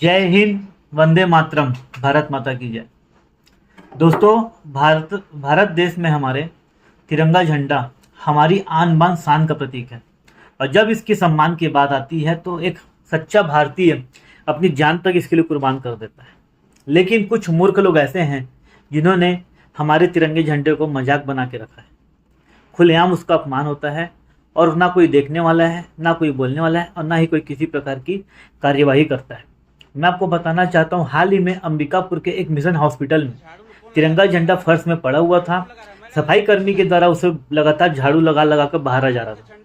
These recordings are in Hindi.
जय हिंद, वंदे मातरम, भारत माता की जय। दोस्तों, भारत देश में हमारे तिरंगा झंडा हमारी आन बान शान का प्रतीक है। और जब इसकी सम्मान की बात आती है तो एक सच्चा भारतीय अपनी जान तक इसके लिए कुर्बान कर देता है। लेकिन कुछ मूर्ख लोग ऐसे हैं जिन्होंने हमारे तिरंगे झंडे को मजाक बना के रखा है। खुलेआम उसका अपमान होता है और ना कोई देखने वाला है, ना कोई बोलने वाला है और ना ही कोई किसी प्रकार की कार्यवाही करता है। मैं आपको बताना चाहता हूँ, हाल ही में अंबिकापुर के एक मिशन हॉस्पिटल में तिरंगा झंडा फर्श में पड़ा हुआ था। सफाई कर्मी के द्वारा उसे लगातार झाड़ू लगा लगा कर बाहर जा रहा था।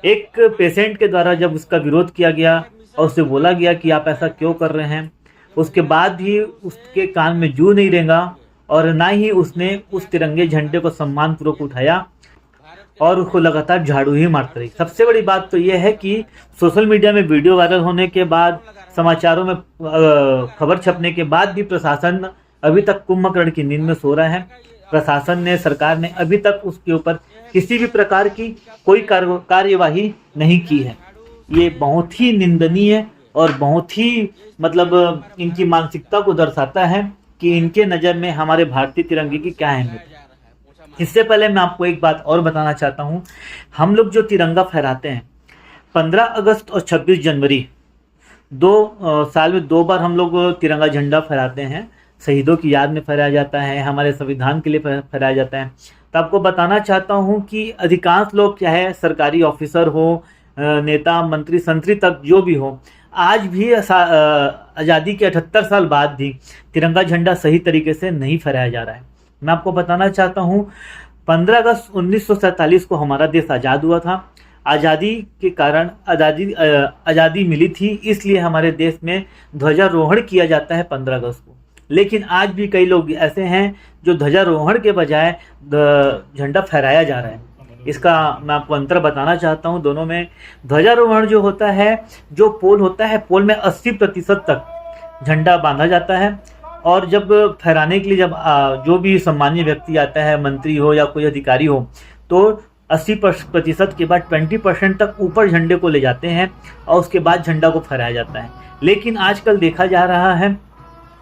एक पेशेंट के द्वारा जब उसका विरोध किया गया और उसे बोला गया कि आप ऐसा क्यों कर रहे हैं, उसके बाद भी उसके कान में जू नहीं रेंगा और ना ही उसने उस तिरंगे झंडे को सम्मानपूर्वक उठाया और उसको लगातार झाड़ू ही मारते रही। सबसे बड़ी बात तो यह है कि सोशल मीडिया में वीडियो वायरल होने के बाद, समाचारों में खबर छपने के बाद भी प्रशासन अभी तक कुंभकर्ण की नींद में सो रहा है। प्रशासन ने, सरकार ने अभी तक उसके ऊपर किसी भी प्रकार की कोई कार्यवाही नहीं की है। ये बहुत ही निंदनीय और बहुत ही इनकी मानसिकता को दर्शाता है कि इनके नज़र में हमारे भारतीय तिरंगे की क्या अहमियत है। इससे पहले मैं आपको एक बात और बताना चाहता हूँ। हम लोग जो तिरंगा फहराते हैं 15 अगस्त और 26 जनवरी साल में 2 बार हम लोग तिरंगा झंडा फहराते हैं। शहीदों की याद में फहराया जाता है, हमारे संविधान के लिए फहराया जाता है। तो आपको बताना चाहता हूँ कि अधिकांश लोग, चाहे सरकारी ऑफिसर हो, नेता, मंत्री, संतरी तक जो भी हो, आज भी आज़ादी के 78 साल बाद भी तिरंगा झंडा सही तरीके से नहीं फहराया जा रहा है। मैं आपको बताना चाहता हूँ, 15 अगस्त 1947 को हमारा देश आज़ाद हुआ था। आज़ादी के कारण आज़ादी मिली थी, इसलिए हमारे देश में ध्वजारोहण किया जाता है 15 अगस्त को। लेकिन आज भी कई लोग ऐसे हैं जो ध्वजारोहण के बजाय झंडा फहराया जा रहा है। इसका मैं आपको अंतर बताना चाहता हूं दोनों में। ध्वजारोहण जो होता है, जो पोल होता है, पोल में 80% तक झंडा बांधा जाता है और जब फहराने के लिए जब जो भी सम्मानीय व्यक्ति आता है, मंत्री हो या कोई अधिकारी हो, तो 80% के बाद 20% तक ऊपर झंडे को ले जाते हैं और उसके बाद झंडा को फहराया जाता है। लेकिन आजकल देखा जा रहा है,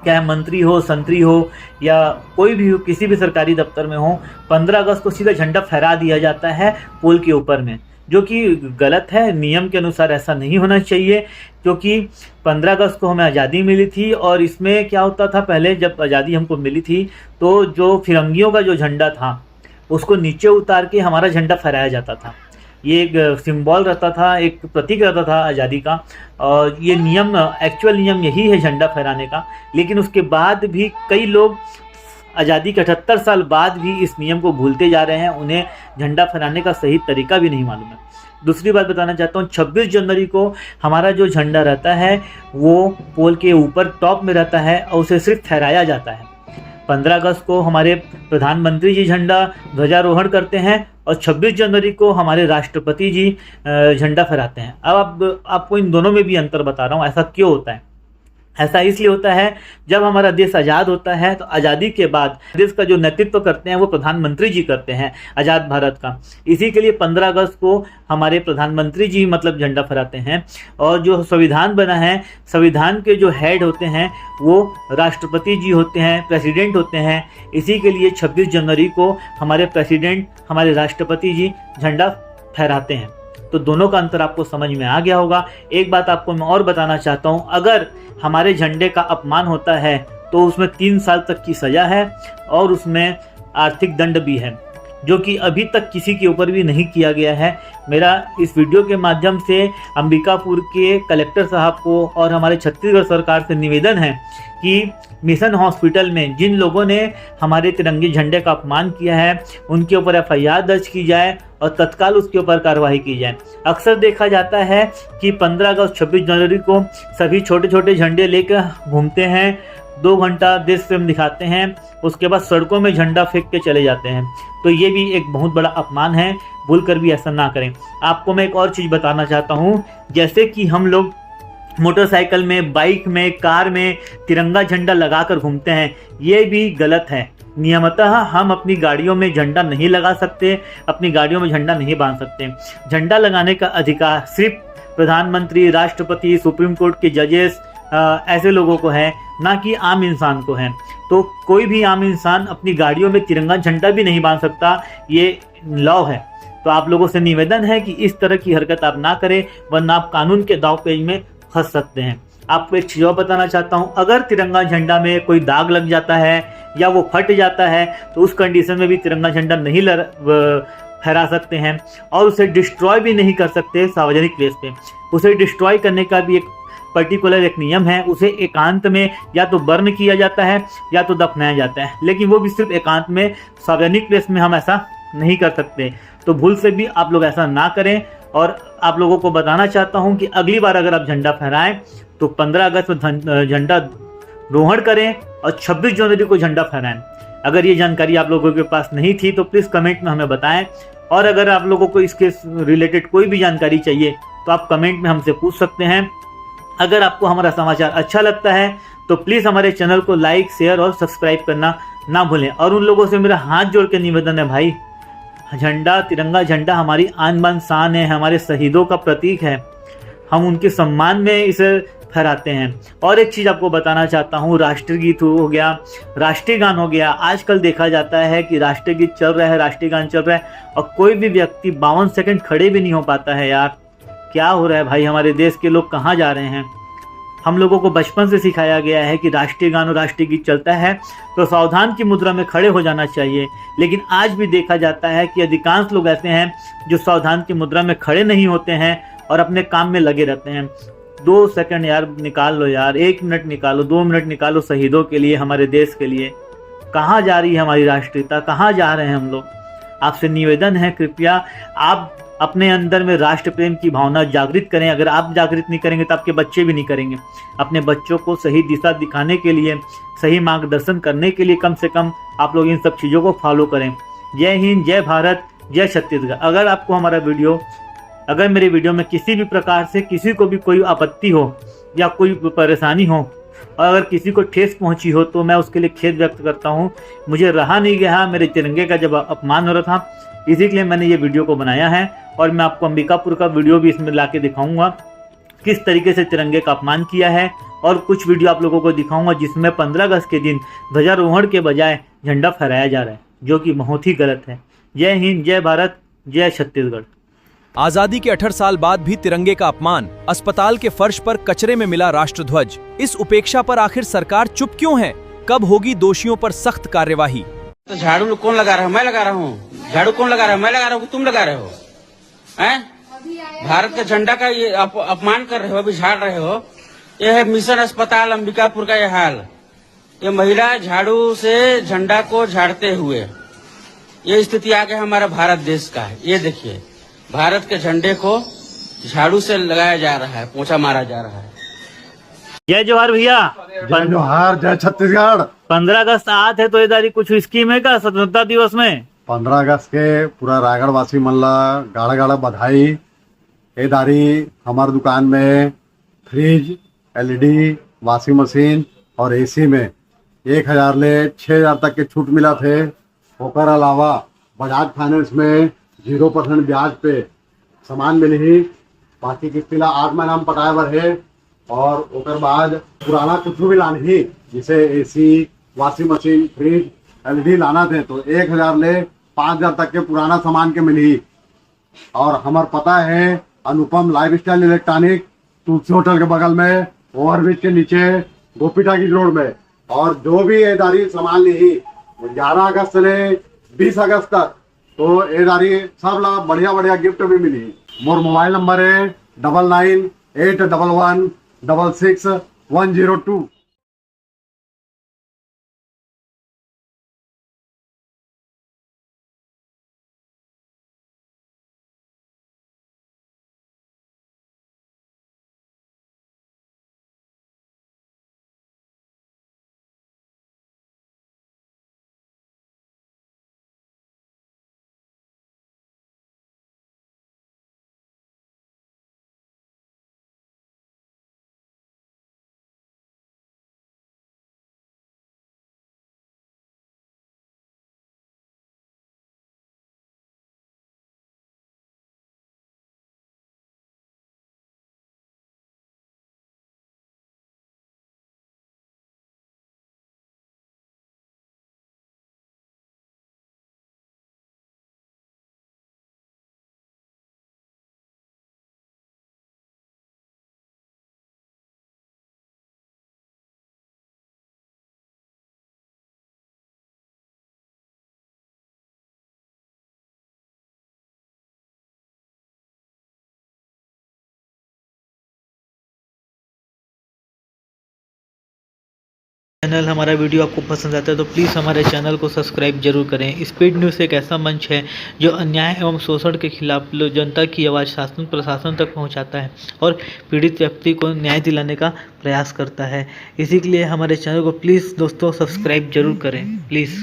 क्या मंत्री हो, संतरी हो या कोई भी हो, किसी भी सरकारी दफ्तर में हो, 15 अगस्त को सीधा झंडा फहरा दिया जाता है पोल के ऊपर में, जो कि गलत है। नियम के अनुसार ऐसा नहीं होना चाहिए, क्योंकि 15 अगस्त को हमें आज़ादी मिली थी और इसमें क्या होता था, पहले जब आज़ादी हमको मिली थी तो जो फिरंगियों का जो झंडा था उसको नीचे उतार के हमारा झंडा फहराया जाता था। ये एक सिंबल रहता था, एक प्रतीक रहता था आज़ादी का, और ये नियम, एक्चुअल नियम यही है झंडा फहराने का। लेकिन उसके बाद भी कई लोग आज़ादी के 78 साल बाद भी इस नियम को भूलते जा रहे हैं। उन्हें झंडा फहराने का सही तरीका भी नहीं मालूम है। दूसरी बात बताना चाहता हूँ, 26 जनवरी को हमारा जो झंडा रहता है वो पोल के ऊपर टॉप में रहता है और उसे सिर्फ फहराया जाता है। 15 अगस्त को हमारे प्रधानमंत्री जी झंडा ध्वजारोहण करते हैं और 26 जनवरी को हमारे राष्ट्रपति जी झंडा फहराते हैं। अब आपको इन दोनों में भी अंतर बता रहा हूँ। ऐसा क्यों होता है? ऐसा इसलिए होता है, जब हमारा देश आज़ाद होता है तो आज़ादी के बाद देश का जो नेतृत्व करते हैं वो प्रधानमंत्री जी करते हैं आज़ाद भारत का। इसी के लिए 15 अगस्त को हमारे प्रधानमंत्री जी झंडा फहराते हैं। और जो संविधान बना है, संविधान के जो हेड होते हैं वो राष्ट्रपति जी होते हैं, प्रेसिडेंट होते हैं। इसी के लिए 26 जनवरी को हमारे प्रेसिडेंट, हमारे राष्ट्रपति जी झंडा फहराते हैं। तो दोनों का अंतर आपको समझ में आ गया होगा। एक बात आपको मैं और बताना चाहता हूँ, अगर हमारे झंडे का अपमान होता है तो उसमें 3 साल तक की सज़ा है और उसमें आर्थिक दंड भी है, जो कि अभी तक किसी के ऊपर भी नहीं किया गया है। मेरा इस वीडियो के माध्यम से अंबिकापुर के कलेक्टर साहब को और हमारे छत्तीसगढ़ सरकार से निवेदन है कि मिशन हॉस्पिटल में जिन लोगों ने हमारे तिरंगे झंडे का अपमान किया है उनके ऊपर FIR दर्ज की जाए और तत्काल उसके ऊपर कार्रवाई की जाए। अक्सर देखा जाता है कि 15 अगस्त 26 जनवरी को सभी छोटे छोटे झंडे लेकर घूमते हैं, 2 घंटा देश प्रेम दिखाते हैं, उसके बाद सड़कों में झंडा फेंक के चले जाते हैं। तो ये भी एक बहुत बड़ा अपमान है, भूल कर भी ऐसा ना करें। आपको मैं एक और चीज़ बताना चाहता हूँ, जैसे कि हम लोग मोटरसाइकिल में, बाइक में, कार में तिरंगा झंडा लगाकर घूमते हैं, ये भी गलत है। नियमतः हम अपनी गाड़ियों में झंडा नहीं लगा सकते, अपनी गाड़ियों में झंडा नहीं बांध सकते। झंडा लगाने का अधिकार सिर्फ प्रधानमंत्री, राष्ट्रपति, सुप्रीम कोर्ट के जजेस, ऐसे लोगों को है, ना कि आम इंसान को है। तो कोई भी आम इंसान अपनी गाड़ियों में तिरंगा झंडा भी नहीं बांध सकता, ये लॉ है। तो आप लोगों से निवेदन है कि इस तरह की हरकत आप ना करें, वरना आप कानून के दांवपेच में फंस सकते हैं। आपको एक चीज़ और बताना चाहता हूँ, अगर तिरंगा झंडा में कोई दाग लग जाता है या वो फट जाता है तो उस कंडीशन में भी तिरंगा झंडा नहीं फहरा सकते हैं, और उसे डिस्ट्रॉय भी नहीं कर सकते सार्वजनिक प्लेस पे। उसे डिस्ट्रॉय करने का भी एक पर्टिकुलर एक नियम है, उसे एकांत में या तो बर्न किया जाता है या तो दफनाया जाता है, लेकिन वो भी सिर्फ एकांत में, सार्वजनिक प्लेस में हम ऐसा नहीं कर सकते। तो भूल से भी आप लोग ऐसा ना करें। और आप लोगों को बताना चाहता हूं कि अगली बार अगर आप झंडा फहराएं तो 15 अगस्त में झंडा रोहण करें और 26 जनवरी को झंडा फहराएं। अगर ये जानकारी आप लोगों के पास नहीं थी तो प्लीज़ कमेंट में हमें बताएं, और अगर आप लोगों को इसके रिलेटेड कोई भी जानकारी चाहिए तो आप कमेंट में हमसे पूछ सकते हैं। अगर आपको हमारा समाचार अच्छा लगता है तो प्लीज़ हमारे चैनल को लाइक, शेयर और सब्सक्राइब करना ना भूलें। और उन लोगों से मेरा हाथ जोड़ के निवेदन है, भाई झंडा, तिरंगा झंडा हमारी आन बान शान है, हमारे शहीदों का प्रतीक है, हम उनके सम्मान में इसे फहराते हैं। और एक चीज़ आपको बताना चाहता हूँ, राष्ट्रीय गीत हो गया, राष्ट्रीय गान हो गया, आजकल देखा जाता है कि राष्ट्रीय गीत चल रहा है, राष्ट्रीय गान चल रहा है और कोई भी व्यक्ति 52 सेकंड खड़े भी नहीं हो पाता है। यार क्या हो रहा है भाई, हमारे देश के लोग कहाँ जा रहे हैं। हम लोगों को बचपन से सिखाया गया है कि राष्ट्रीय गान और राष्ट्रीय गीत चलता है तो सावधान की मुद्रा में खड़े हो जाना चाहिए, लेकिन आज भी देखा जाता है कि अधिकांश लोग ऐसे हैं जो सावधान की मुद्रा में खड़े नहीं होते हैं और अपने काम में लगे रहते हैं। 2 सेकंड यार निकाल लो, यार 1 मिनट निकालो, 2 मिनट निकालो शहीदों के लिए, हमारे देश के लिए। कहाँ जा रही है हमारी राष्ट्रीयता, कहाँ जा रहे हैं हम लोग। आपसे निवेदन है, कृपया आप अपने अंदर में राष्ट्र प्रेम की भावना जागृत करें। अगर आप जागृत नहीं करेंगे तो आपके बच्चे भी नहीं करेंगे। अपने बच्चों को सही दिशा दिखाने के लिए, सही मार्गदर्शन करने के लिए कम से कम आप लोग इन सब चीज़ों को फॉलो करें। जय हिंद, जय भारत, जय छत्तीसगढ़। अगर आपको हमारा वीडियो, अगर मेरे वीडियो में किसी भी प्रकार से किसी को भी कोई आपत्ति हो या कोई परेशानी हो और अगर किसी को ठेस पहुंची हो तो मैं उसके लिए खेद व्यक्त करता हूं। मुझे रहा नहीं गया मेरे तिरंगे का जब अपमान हो रहा था, इसी के लिए मैंने ये वीडियो को बनाया है। और मैं आपको अंबिकापुर का वीडियो भी इसमें ला के दिखाऊँगा किस तरीके से तिरंगे का अपमान किया है, और कुछ वीडियो आप लोगों को दिखाऊंगा जिसमें 15 अगस्त के दिन ध्वजारोहण के बजाय झंडा फहराया जा रहा है, जो कि बहुत ही गलत है। जय हिंद, जय भारत, जय छत्तीसगढ़। आजादी के 68 साल बाद भी तिरंगे का अपमान, अस्पताल के फर्श पर कचरे में मिला राष्ट्रध्वज, इस उपेक्षा पर आखिर सरकार चुप क्यों है? कब होगी दोषियों पर सख्त कार्यवाही? तो झाड़ू कौन लगा रहा है? मैं लगा रहा हूँ। झाड़ू कौन लगा रहा है? मैं लगा रहा हूँ, तुम लगा रहे हो? हैं? भारत के झंडा का ये अपमान कर रहे हो, अभी झाड़ रहे हो। ये है मिशन अस्पताल अंबिकापुर का ये हाल। ये महिला झाड़ू से झंडा को झाड़ते हुए ये स्थिति आ गया हमारा भारत देश का है। ये देखिए, भारत के झंडे को झाड़ू से लगाया जा रहा है, पोंछा मारा जा रहा है। जय जवाहर भैया। जय जोहार, जय छत्तीसगढ़। 15 अगस्त आज है तो ये दारी कुछ स्कीम है का स्वतंत्रता दिवस में? 15 अगस्त के पूरा रायगढ़ वासी मन ला गाड़ा गाड़ा बधाई। ये दारी हमार दुकान में फ्रिज, एलईडी, वॉशिंग मशीन और एसी में 1000 ले 6000 तक के छूट मिला थे। ओकर अलावा बजाज फाइनेंस में 0% ब्याज पे सामान मिली। बाकी किस्ती ला 8 महीना में पटाए बर है। और ओकर बाद पुराना कुछ भी लाना ही, जैसे AC, washing machine, fridge, LED लाना थे तो 1000 ले 5000 तक के पुराना सामान के मिली। और हमार पता है अनुपम लाइफस्टाइल इलेक्ट्रॉनिक, तुलसी होटल के बगल में, ओवरब्रिज के नीचे, गोपी टाकी रोड में। और जो भी एदारी सामान ली 11 अगस्त से ले 20 अगस्त तक, तो एदारी सब ला बढ़िया बढ़िया गिफ्ट भी मिली। मोर मोबाइल नंबर है 998111660102। चैनल हमारा वीडियो आपको पसंद आता है तो प्लीज़ हमारे चैनल को सब्सक्राइब जरूर करें। स्पीड न्यूज़ एक ऐसा मंच है जो अन्याय एवं शोषण के खिलाफ जनता की आवाज़ शासन प्रशासन तक पहुंचाता है और पीड़ित व्यक्ति को न्याय दिलाने का प्रयास करता है। इसी के लिए हमारे चैनल को प्लीज़ दोस्तों सब्सक्राइब जरूर करें प्लीज़।